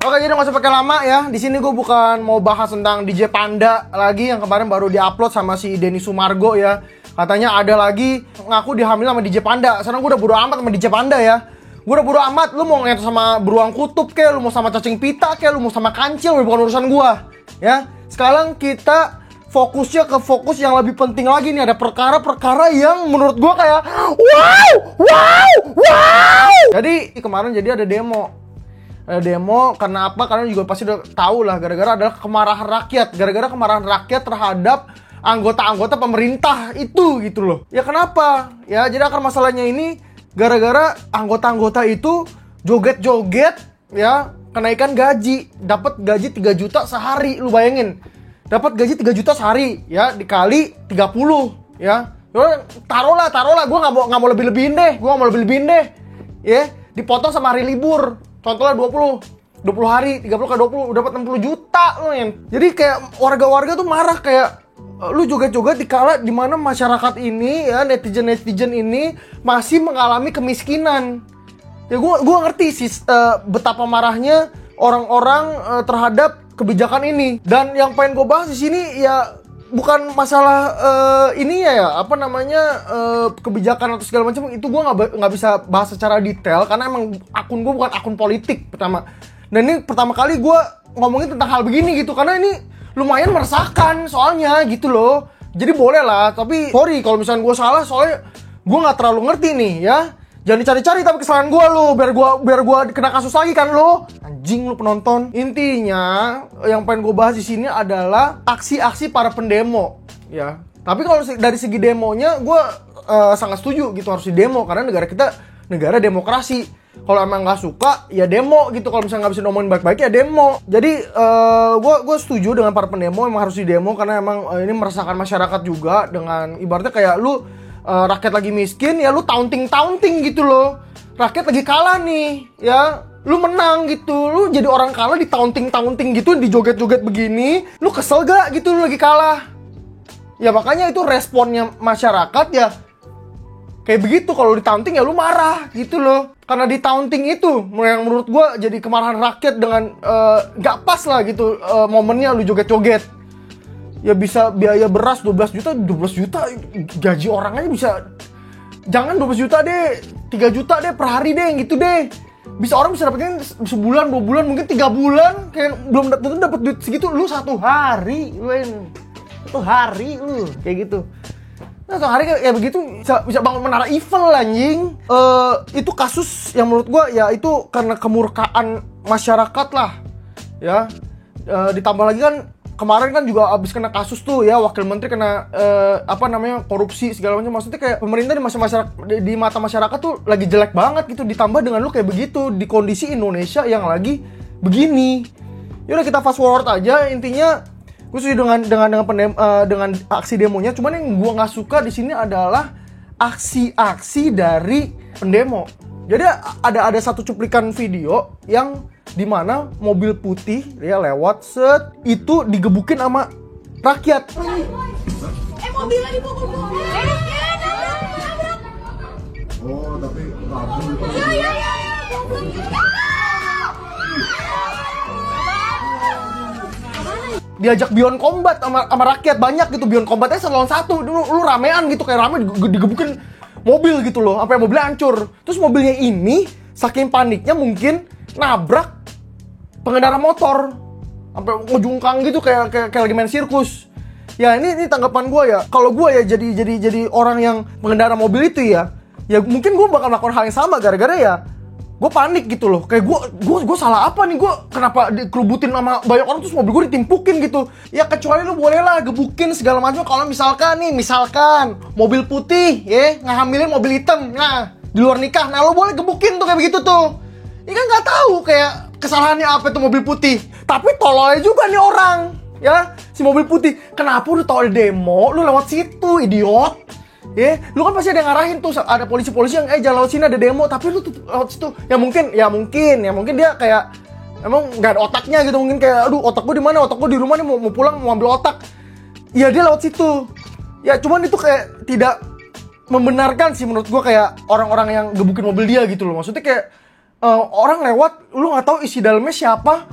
Oke, jadi nggak usah pakai lama ya. Di sini gue bukan mau bahas tentang DJ Panda lagi yang kemarin baru diupload sama si Denny Sumargo ya. Katanya ada lagi ngaku dihamil sama DJ Panda. Sekarang gue udah bodo amat sama DJ Panda ya. Gue udah bodo amat. Lu mau ngeto sama beruang kutub kayak, lu mau sama cacing pita kayak, lu mau sama kancil, bukan urusan gue. Ya. Sekarang kita fokusnya ke fokus yang lebih penting lagi nih. Ada perkara-perkara yang menurut gue kayak wow. Jadi kemarin jadi ada demo. Karena apa? Karena juga pasti udah tahu lah, gara-gara adalah kemarahan rakyat. Gara-gara kemarahan rakyat terhadap anggota-anggota pemerintah itu gitu loh. Ya kenapa? Ya jadi akar masalahnya ini gara-gara anggota-anggota itu joget-joget ya, kenaikan gaji. Dapat gaji 3 juta sehari, lu bayangin. Dapat gaji 3 juta sehari ya, dikali 30 ya. Taruhlah, gue nggak mau lebih-lebihin deh. Ya, dipotong sama hari libur. Contohnya 20 hari, 30 kali 20 udah dapat 60 juta loh ya. Jadi kayak warga-warga tuh marah kayak lu joget-joget dikala di mana masyarakat ini ya, netizen ini masih mengalami kemiskinan. Ya gua ngerti sih betapa marahnya orang-orang terhadap kebijakan ini. Dan yang pengen gue bahas di sini ya bukan masalah ini ya kebijakan atau segala macam, itu gue nggak bisa bahas secara detail karena emang akun gue bukan akun politik pertama. Dan ini pertama kali gue ngomongin tentang hal begini gitu karena ini lumayan meresahkan soalnya gitu loh. Jadi boleh lah, tapi sorry kalau misalnya gue salah, soalnya gue nggak terlalu ngerti nih ya. Jangan dicari-cari tapi kesalahan gue lo, biar gue kena kasus lagi kan lo. Anjing lu penonton. Intinya yang pengen gue bahas di sini adalah aksi-aksi para pendemo ya. Tapi kalau dari segi demonya gue sangat setuju gitu, harus di demo karena negara kita negara demokrasi. Kalau emang nggak suka ya demo gitu. Kalau misalnya nggak bisa ngomongin baik-baik ya demo. Jadi gue setuju dengan para pendemo, emang harus di demo karena emang ini meresahkan masyarakat juga. Dengan ibaratnya kayak lu rakyat lagi miskin ya, lu taunting gitu loh. Rakyat lagi kalah nih ya, lu menang gitu, lu jadi orang kalah di taunting gitu, di joget-joget begini, lu kesel gak gitu lu lagi kalah? Ya makanya itu responnya masyarakat ya kayak begitu. Kalau di taunting ya lu marah gitu loh. Karena di taunting itu yang menurut gua jadi kemarahan rakyat dengan gak pas lah gitu momennya lu joget-joget. Ya bisa biaya beras 12 juta gaji orang aja bisa. Jangan 12 juta deh, 3 juta deh per hari deh gitu deh. Bisa orang bisa dapetin sebulan, 2 bulan, mungkin 3 bulan. Kayak belum dapet duit segitu, lu 1 hari. Lu kayak gitu. Nah 1 hari kayak begitu bisa bangun menara Eiffel anjing. Itu kasus yang menurut gua ya itu karena kemurkaan masyarakat lah. Ya. Ditambah lagi kan kemarin kan juga abis kena kasus tuh ya, wakil menteri kena korupsi segala macam. Maksudnya kayak pemerintah di mata masyarakat tuh lagi jelek banget gitu. Ditambah dengan lu kayak begitu di kondisi Indonesia yang lagi begini. Yaudah kita fast forward aja. Intinya gue setuju dengan aksi demonya. Cuman yang gue nggak suka di sini adalah aksi-aksi dari pendemo. Jadi ada satu cuplikan video yang dimana mobil putih ya lewat itu digebukin sama rakyat. Mobilnya dipukul. Oh, tapi kabur. Iya. Diajak beyond combat sama rakyat banyak gitu. Beyond combatnya lawan satu. Lu ramean gitu, kayak rame digebukin mobil gitu loh, sampai mobilnya hancur. Terus mobilnya ini saking paniknya mungkin nabrak pengendara motor sampai ngejungkang gitu kayak lagi main sirkus. Ya ini tanggapan gue ya. Kalau gue ya jadi orang yang mengendara mobil itu ya mungkin gue bakal melakukan hal yang sama gara-gara ya gue panik gitu loh. Kayak gue salah apa nih, gue kenapa dikerubutin sama banyak orang terus mobil gue ditimpukin gitu. Ya kecuali lu boleh lah gebukin segala macam kalau misalkan mobil putih ya ngehamilin mobil hitam, nah di luar nikah, nah lu boleh gebukin tuh kayak begitu tuh. Ini kan nggak tahu kayak kesalahannya apa itu mobil putih. Tapi tololnya juga nih orang ya, si mobil putih. Kenapa udah tau ada demo lu lewat situ, idiot? Ya, lu kan pasti ada yang ngarahin tuh, ada polisi-polisi yang jangan lewat sini ada demo, tapi lu tuh lewat situ. Ya mungkin dia kayak emang nggak ada otaknya gitu, mungkin kayak aduh otak gue di mana? Otak gue di rumah nih, mau pulang mau ambil otak. Ya dia lewat situ. Ya cuman itu kayak tidak membenarkan sih menurut gue, kayak orang-orang yang gebukin mobil dia gitu loh. Maksudnya kayak orang lewat, lu nggak tahu isi dalamnya siapa,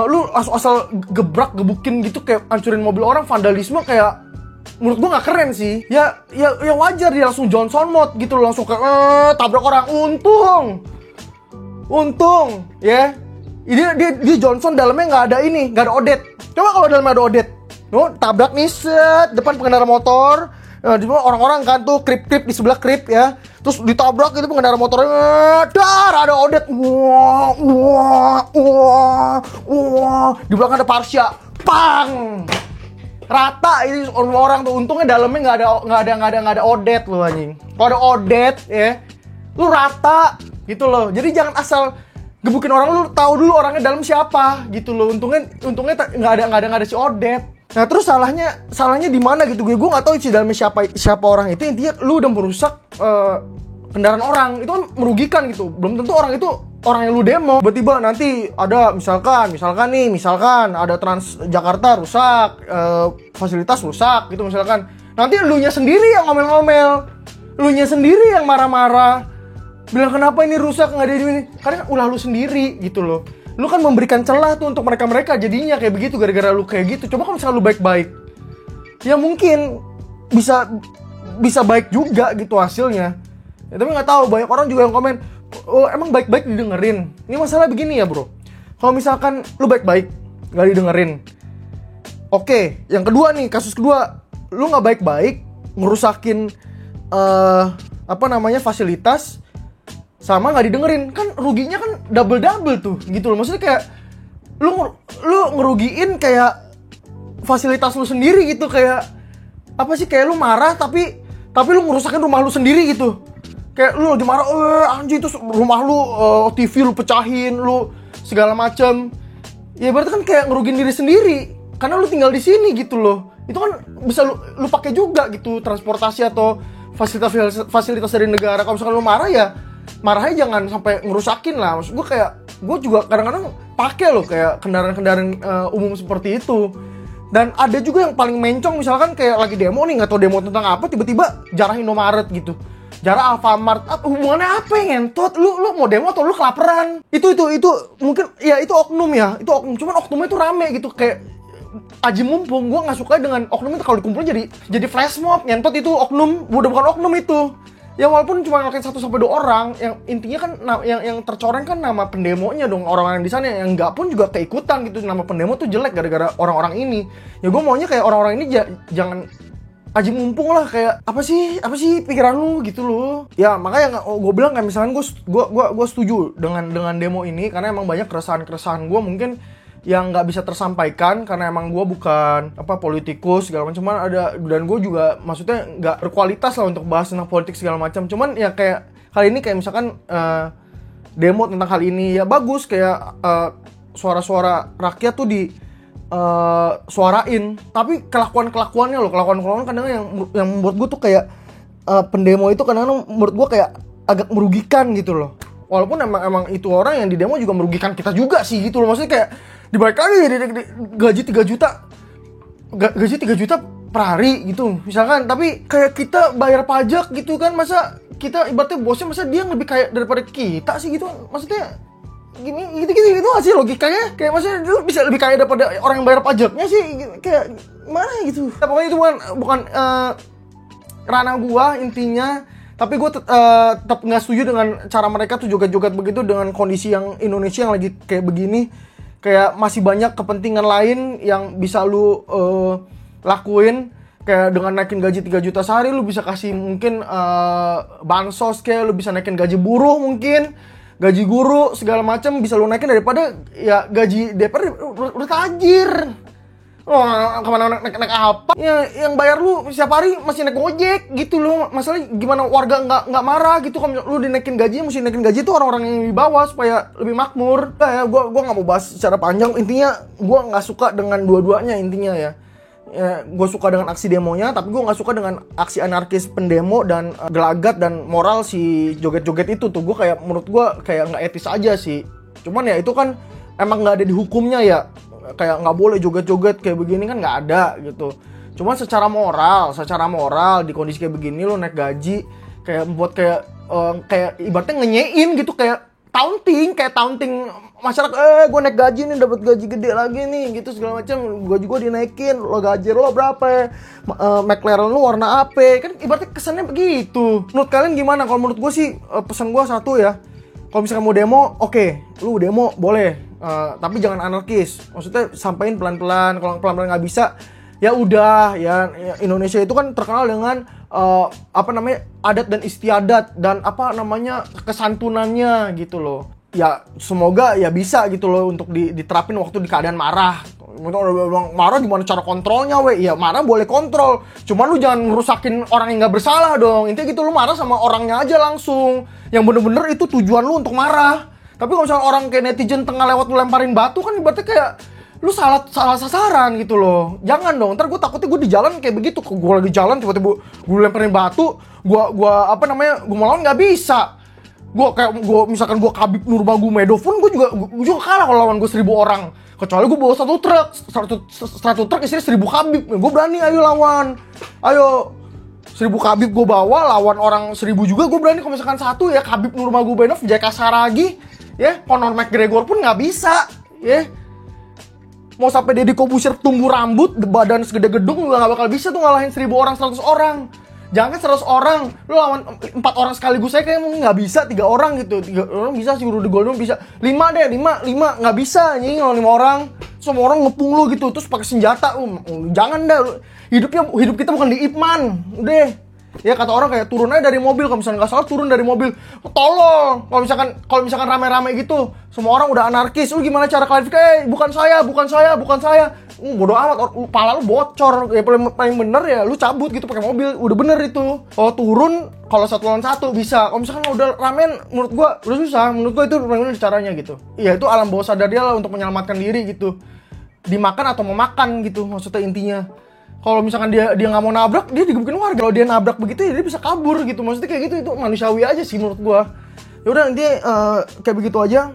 lu asal gebrak gebukin gitu kayak hancurin mobil orang, vandalisme, kayak menurut gua nggak keren sih. Ya wajar dia langsung Johnson mode gitu, langsung kayak tabrak orang. Untung ya. Dia Johnson dalamnya nggak ada odet. Coba kalau dalamnya ada odet, tabrak nih set depan pengendara motor. Di orang-orang kan tuh krip di sebelah krip ya, terus ditabrak gitu pengendara motornya, ada odet, di belakang ada Parsha, pang, rata ini orang tuh. Untungnya dalamnya nggak ada odet loh anjing. Kalau ada odet ya, lu rata gitu loh. Jadi jangan asal gebukin orang, lu tahu dulu orangnya dalam siapa gitu loh. Untungnya nggak ada si odet. Nah terus salahnya di mana gitu? Gue nggak tahu isi dalamnya siapa orang itu. Intinya lu udah merusak kendaraan orang, itu kan merugikan gitu. Belum tentu orang itu orang yang lu demo. Tiba-tiba nanti ada misalkan ada Transjakarta rusak, fasilitas rusak gitu misalkan. Nanti elunya sendiri yang ngomel-ngomel, elunya sendiri yang marah-marah, bilang kenapa ini rusak, nggak ada ini. Karena ulah lu sendiri gitu loh. Lu kan memberikan celah tuh untuk mereka jadinya kayak begitu gara-gara lu kayak gitu. Coba kalau misalnya lu baik-baik, ya mungkin bisa baik juga gitu hasilnya. Ya, tapi nggak tahu, banyak orang juga yang komen, oh emang baik-baik didengerin. Ini masalah begini ya bro, kalau misalkan lu baik-baik nggak didengerin, oke. Yang kedua nih, kasus kedua, lu nggak baik-baik ngerusakin fasilitas sama nggak didengerin, kan ruginya kan double tuh gitu loh. Maksudnya kayak lu ngerugiin kayak fasilitas lu sendiri gitu, kayak apa sih, kayak lu marah tapi lu ngerusakin rumah lu sendiri gitu. Kayak lu lagi marah, anjing, terus rumah lu TV lu pecahin, lu segala macam. Ya berarti kan kayak ngerugiin diri sendiri karena lu tinggal di sini gitu loh. Itu kan bisa lu pakai juga gitu, transportasi atau fasilitas dari negara. Kalau misalkan lu marah, ya marahnya jangan sampai ngerusakin lah. Maksud gue juga kadang-kadang pakai loh kayak kendaraan-kendaraan umum seperti itu. Dan ada juga yang paling mencong, misalkan kayak lagi demo nih, nggak tahu demo tentang apa, tiba-tiba jarah Indomaret gitu, jarah Alfamart. Hubungannya apa ya ngentot? Lu mau demo atau lu kelaparan? Itu mungkin ya itu oknum ya, itu oknum. Cuman oknumnya itu rame gitu, kayak aji mumpung. Gue nggak suka dengan oknum itu, kalau dikumpulin jadi flash mob ngentot. Itu oknum, udah bukan oknum itu. Ya walaupun cuma ngelakuin 1-2 orang, yang intinya kan yang tercoreng kan nama pendemonya dong, orang-orang di sana. Yang enggak pun juga keikutan gitu. Nama pendemo tuh jelek gara-gara orang-orang ini. Ya gue maunya kayak orang-orang ini jangan aji mumpung lah, kayak apa sih pikiran lu gitu loh. Ya makanya gue bilang kayak misalkan gue setuju dengan demo ini karena emang banyak keresahan gue mungkin yang nggak bisa tersampaikan karena emang gue bukan politikus segala macam. Cuman ada, dan gue juga maksudnya nggak berkualitas lah untuk bahas tentang politik segala macam. Cuman ya kayak kali ini kayak misalkan demo tentang hal ini, ya bagus kayak suara-suara rakyat tuh di suarain. Tapi kelakuannya loh, kelakuan kadang yang menurut gue tuh kayak pendemo itu kadang menurut gue kayak agak merugikan gitu loh. Walaupun emang itu orang yang di demo juga merugikan kita juga sih gitu loh. Maksudnya kayak dibalik lagi gaji 3 juta per hari gitu misalkan, tapi kayak kita bayar pajak gitu kan, masa kita ibaratnya bosnya, masa dia lebih kaya daripada kita sih gitu. Maksudnya gini gitu gak sih logikanya? Kayak maksudnya dia bisa lebih kaya daripada orang yang bayar pajaknya sih, kayak mana gitu. Ya, pokoknya itu bukan ranah gua intinya. Tapi gue tetap nggak setuju dengan cara mereka tuh joget-joget begitu dengan kondisi yang Indonesia yang lagi kayak begini. Kayak masih banyak kepentingan lain yang bisa lu lakuin. Kayak dengan naikin gaji 3 juta sehari, lu bisa kasih mungkin bansos, kayak lu bisa naikin gaji buruh mungkin, gaji guru segala macam bisa lu naikin daripada ya gaji DPR udah tajir. Kemana naik apa? Ya, yang bayar lu setiap hari masih naik Gojek gitu loh. Masalahnya gimana warga nggak marah gitu kalau lu dinaikin gaji, mesti naikin gaji itu orang-orang yang di bawah supaya lebih makmur. Nah, ya gua nggak mau bahas secara panjang. Intinya gua nggak suka dengan dua-duanya intinya ya. Gue suka dengan aksi demonya, tapi gue nggak suka dengan aksi anarkis pendemo dan gelagat dan moral si joget-joget itu tuh. Gue kayak, menurut gue kayak nggak etis aja sih. Cuman ya itu kan emang nggak ada di hukumnya ya. Kayak nggak boleh joget-joget kayak begini kan nggak ada gitu. Cuma secara moral di kondisi kayak begini lo naik gaji kayak buat kayak ibaratnya ngenyein gitu, kayak taunting masyarakat gue naik gaji nih, dapat gaji gede lagi nih gitu segala macam, gue juga dinaikin, lo gaji lo berapa, McLaren lo warna apa, kan ibaratnya kesannya begitu. Menurut kalian gimana? Kalau menurut gue sih pesan gue satu ya, kalau misalkan mau demo, oke, lu demo boleh, tapi jangan anarkis, maksudnya sampaikan pelan-pelan. Kalau pelan-pelan nggak bisa, ya udah ya, Indonesia itu kan terkenal dengan adat dan istiadat dan kesantunannya gitu loh. Ya semoga ya bisa gitu loh untuk diterapin waktu di keadaan marah. Marah gimana cara kontrolnya ya marah boleh kontrol, cuman lu jangan ngerusakin orang yang nggak bersalah dong. Intinya gitu, lu marah sama orangnya aja langsung yang bener-bener itu tujuan lu untuk marah. Tapi kalau misalnya orang kayak netizen tengah lewat lu lemparin batu, kan ibaratnya kayak lu salah sasaran gitu loh. Jangan dong, ntar gue takutnya gue di jalan kayak begitu. Gue lagi jalan tiba-tiba gue lemparin batu, gue mau lawan nggak bisa. Misalkan gue Khabib Nurmagomedov pun gue juga kalah kalau lawan gue 1.000 orang. Kecuali gue bawa satu truk isinya 1.000 Khabib, gue berani, ayo lawan. Ayo 1.000 Khabib gue bawa, lawan orang 1.000 juga gue berani. Kalau misalkan satu ya Khabib Nurmagomedov, Jaka Saragi, ya Conor McGregor pun nggak bisa, ya. Mau sampai Deddy Corbuzier tumbuh rambut, badan segede gedung juga nggak bakal bisa tuh ngalahin 1.000 orang, 100 orang. Jangan 100 orang, lu lawan 4 orang sekaligus saya kayak nggak bisa, 3 orang gitu. 3 orang bisa sih, Rudy Goldberg bisa. 5 nggak bisa, nih kalau 5 orang. Semua orang ngepung lu gitu, terus pakai senjata. Jangan dah, hidup kita bukan di Ip Man, udah. Ya kata orang kayak turun aja dari mobil, kalau misalnya nggak salah turun dari mobil. Tolong, kalau misalkan rame-rame gitu, semua orang udah anarkis. Lu gimana cara klarifikasi? Bukan saya. Bodoh amat, pala lu bocor. Ya paling bener ya lu cabut gitu pakai mobil, udah bener itu. Kalau turun, kalau 1 lawan 1 bisa. Kalau misalkan udah ramen, menurut gua udah susah. Menurut gua itu bener caranya gitu. Iya, itu alam bawah sadar dia lah untuk menyelamatkan diri gitu. Dimakan atau memakan gitu, maksudnya intinya. Kalau misalkan dia nggak mau nabrak, dia digebukin warga. Kalau dia nabrak begitu ya dia bisa kabur gitu. Maksudnya kayak gitu, itu manusiawi aja sih menurut gua. Ya udah, nanti kayak begitu aja.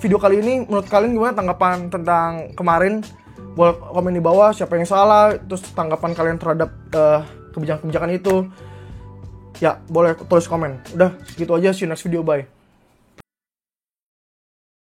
Video kali ini menurut kalian gimana tanggapan tentang kemarin? Boleh komen di bawah siapa yang salah, terus tanggapan kalian terhadap kebijakan-kebijakan itu. Ya, boleh tulis komen. Udah, segitu aja, see you next video, bye.